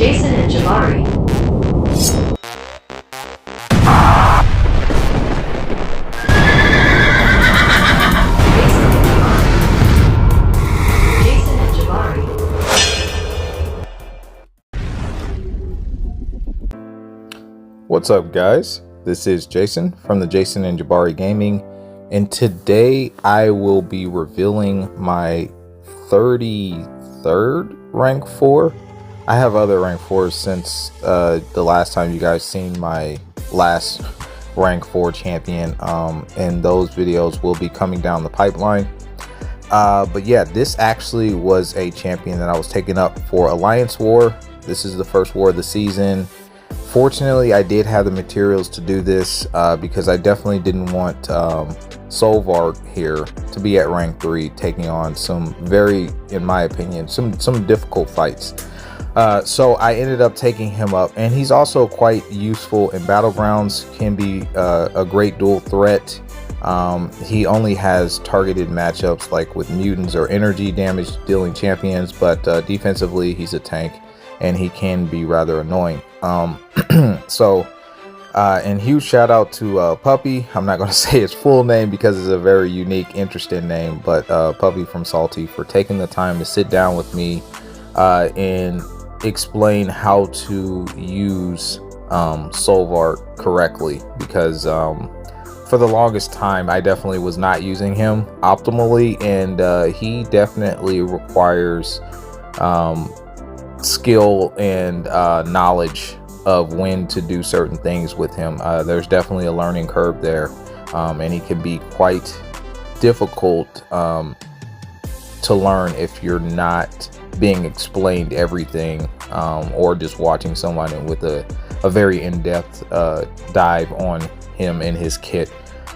Jason&Jabari. What's up, guys? This is Jason from the Jason and Jabari Gaming, and today I will be revealing my 33rd rank 4. I have other rank 4s since the last time you guys seen my last rank 4 champion, and those videos will be coming down the pipeline. But yeah, this actually was a champion that I was taking up for Alliance War. This is the first war of the season. Fortunately, I did have the materials to do this because I definitely didn't want Solvark here to be at rank 3, taking on some very, in my opinion, some difficult fights. So I ended up taking him up, and he's also quite useful in battlegrounds, can be a great dual threat. He only has targeted matchups like with mutants or energy damage dealing champions, but defensively he's a tank and he can be rather annoying. And huge shout out to Puppy. I'm not going to say his full name because it's a very unique, interesting name, but Puppy from Salty, for taking the time to sit down with me and explain how to use Solvark correctly, because for the longest time I definitely was not using him optimally, and he definitely requires skill and knowledge of when to do certain things with him. There's definitely a learning curve there, and he can be quite difficult to learn if you're not being explained everything, or just watching someone with a very in-depth dive on him and his kit.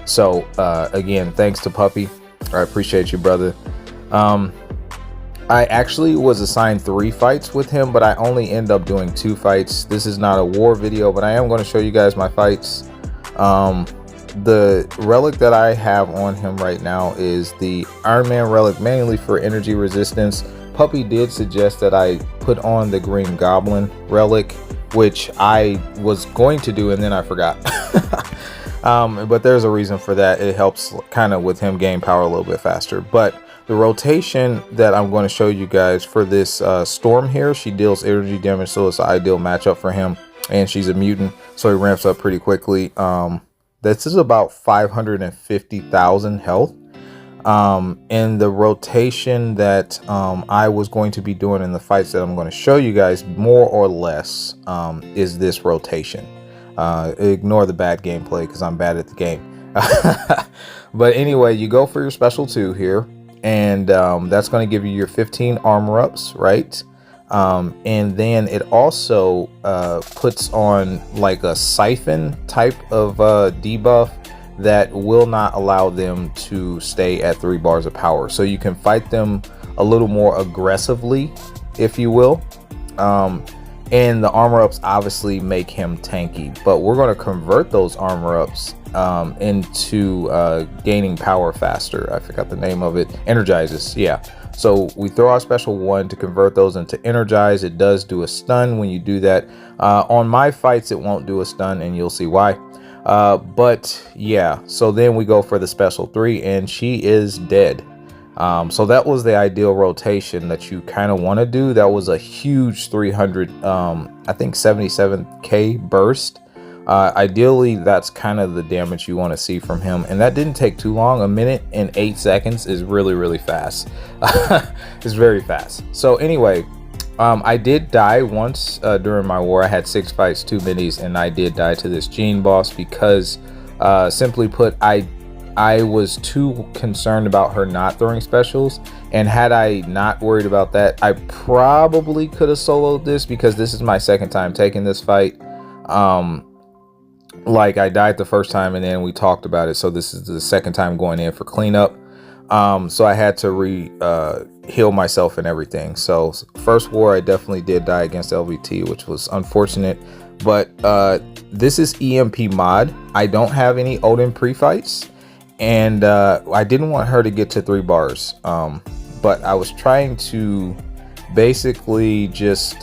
So again, thanks to Puppy. I appreciate you, brother. I actually was assigned 3 fights with him, but I only end up doing 2 fights. This is not a war video, but I am going to show you guys my fights. The relic that I have on him right now is the Iron Man relic, mainly for energy resistance. Puppy did suggest that I put on the Green Goblin relic, which I was going to do and then I forgot. But there's a reason for that. It helps kind of with him gain power a little bit faster. But the rotation that I'm going to show you guys for this Storm here, she deals energy damage, so it's an ideal matchup for him, and she's a mutant, so he ramps up pretty quickly. This is about 550,000 health. And the rotation that I was going to be doing in the fights that I'm going to show you guys, more or less, is this rotation. Ignore the bad gameplay because I'm bad at the game. But anyway, you go for your special 2 here, and that's going to give you your 15 armor ups, right? And then it also puts on like a siphon type of debuff that will not allow them to stay at 3 bars of power, so you can fight them a little more aggressively, if you will. And the armor ups obviously make him tanky, but we're going to convert those armor ups into gaining power faster. I forgot the name of it. Energizes, yeah. So we throw our special 1 to convert those into energize. It does do a stun when you do that. On my fights it won't do a stun, and you'll see why. But yeah, so then we go for the special 3 and she is dead. So that was the ideal rotation that you kind of want to do. That was a huge 300 I think 77k burst. Ideally that's kind of the damage you want to see from him, and that didn't take too long. 1 minute and 8 seconds is really fast. It's very fast. So anyway, I did die once during my war. I had 6 fights, 2 minis, and I did die to this Gene boss because simply put, I was too concerned about her not throwing specials, and had I not worried about that, I probably could have soloed this, because this is my second time taking this fight. Like, I died the first time and then we talked about it, so this is the second time going in for cleanup. So I had to heal myself and everything. So first war I definitely did die against LVT, which was unfortunate, but this is EMP mod. I don't have any Odin pre-fights, and I didn't want her to get to 3 bars, but I was trying to basically just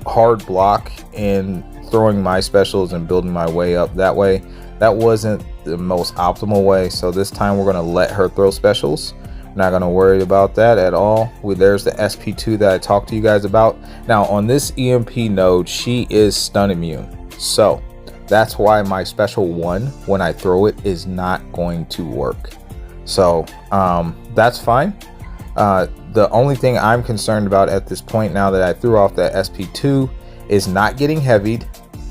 hard block in throwing my specials and building my way up that way. That wasn't the most optimal way, so this time we're going to let her throw specials. Not going to worry about that at all. There's the SP2 that I talked to you guys about. Now on this EMP node, she is stun immune, so that's why my special 1 when I throw it is not going to work. So that's fine. The only thing I'm concerned about at this point, now that I threw off that SP2, is not getting heavied.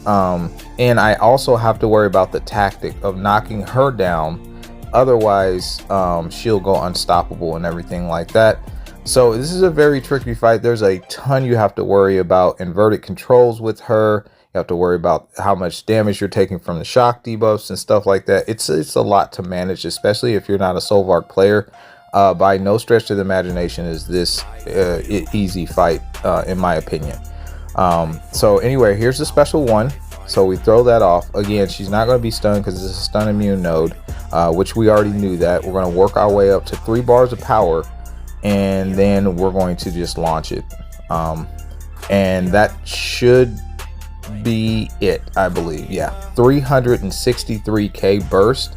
And I also have to worry about the tactic of knocking her down. Otherwise, she'll go unstoppable and everything like that. So this is a very tricky fight. There's a ton you have to worry about. Inverted controls with her. You have to worry about how much damage you're taking from the shock debuffs and stuff like that. It's a lot to manage, especially if you're not a Solvark player. By no stretch of the imagination is this easy fight, in my opinion. So anyway, here's the special 1. So we throw that off. Again, she's not going to be stunned because it's a stun immune node, which we already knew that. We're going to work our way up to 3 bars of power, and then we're going to just launch it. And that should be it, I believe. Yeah, 363k burst.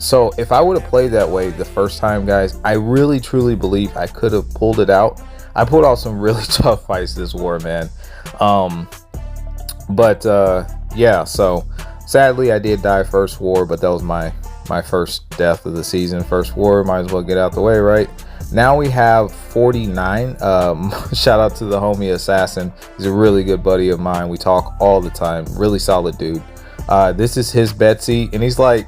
So if I would have played that way the first time, guys, I really truly believe I could have pulled it out. I pulled out some really tough fights this war, man. Yeah, so sadly I did die first war, but that was my first death of the season. First war, might as well get out the way, right? Now we have 49. Shout out to the homie Assassin. He's a really good buddy of mine. We talk all the time. Really solid dude. This is his Betsy, and he's like,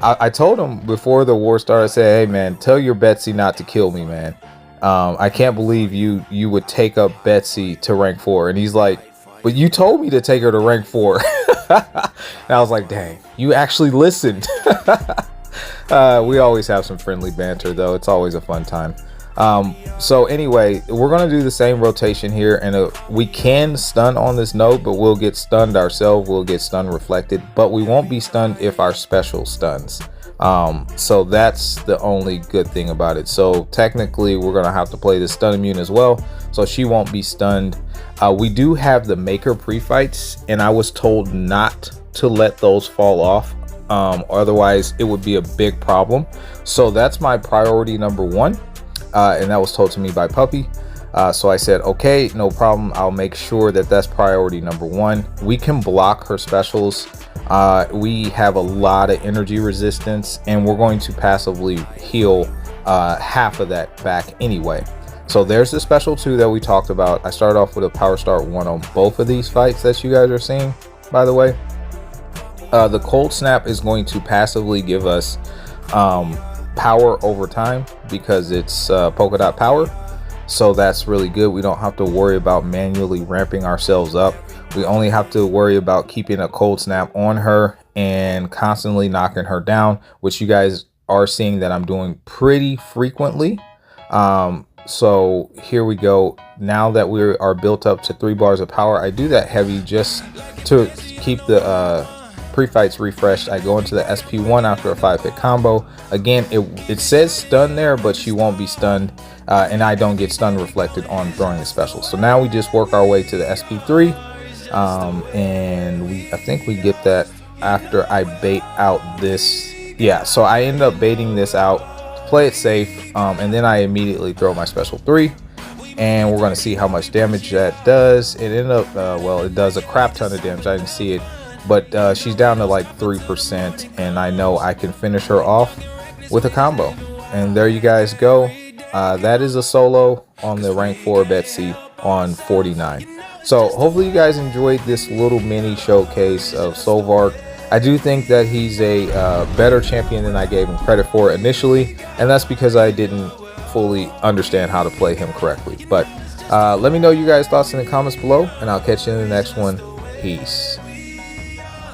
I told him before the war started, I said, hey man, tell your Betsy not to kill me, man. I can't believe you would take up Betsy to rank 4. And he's like, but you told me to take her to rank 4. And I was like, dang, you actually listened. We always have some friendly banter though. It's always a fun time. So anyway, we're going to do the same rotation here, and we can stun on this node, but we'll get stunned ourselves. We'll get stun reflected, but we won't be stunned if our special stuns. So that's the only good thing about it. So technically we're going to have to play the stun immune as well, so she won't be stunned. We do have the maker pre-fights, and I was told not to let those fall off. Otherwise it would be a big problem. So that's my priority number 1. And that was told to me by Puppy. So I said, okay, no problem. I'll make sure that that's priority number 1. We can block her specials. We have a lot of energy resistance, and we're going to passively heal half of that back anyway. So there's the special 2 that we talked about. I started off with a power start 1 on both of these fights that you guys are seeing, by the way. The cold snap is going to passively give us power over time because it's polka dot power. So that's really good. We don't have to worry about manually ramping ourselves up. We only have to worry about keeping a cold snap on her and constantly knocking her down, which you guys are seeing that I'm doing pretty frequently. So here we go. Now that we are built up to 3 bars of power, I do that heavy just to keep the pre-fights refreshed. I go into the SP1 after a 5-hit combo. Again, it says stun there, but she won't be stunned, and I don't get stun reflected on throwing the special. So now we just work our way to the SP3, and I think we get that after I bait out this. Yeah, so I end up baiting this out to play it safe, and then I immediately throw my special 3, and we're going to see how much damage that does. It ended up, well, it does a crap ton of damage. I didn't see it, but she's down to like 3%, and I know I can finish her off with a combo. And there you guys go. That is a solo on the rank 4 Betsy on 49. So hopefully you guys enjoyed this little mini showcase of Solvark. I do think that he's a better champion than I gave him credit for initially, and that's because I didn't fully understand how to play him correctly. But let me know you guys' thoughts in the comments below, and I'll catch you in the next one. Peace.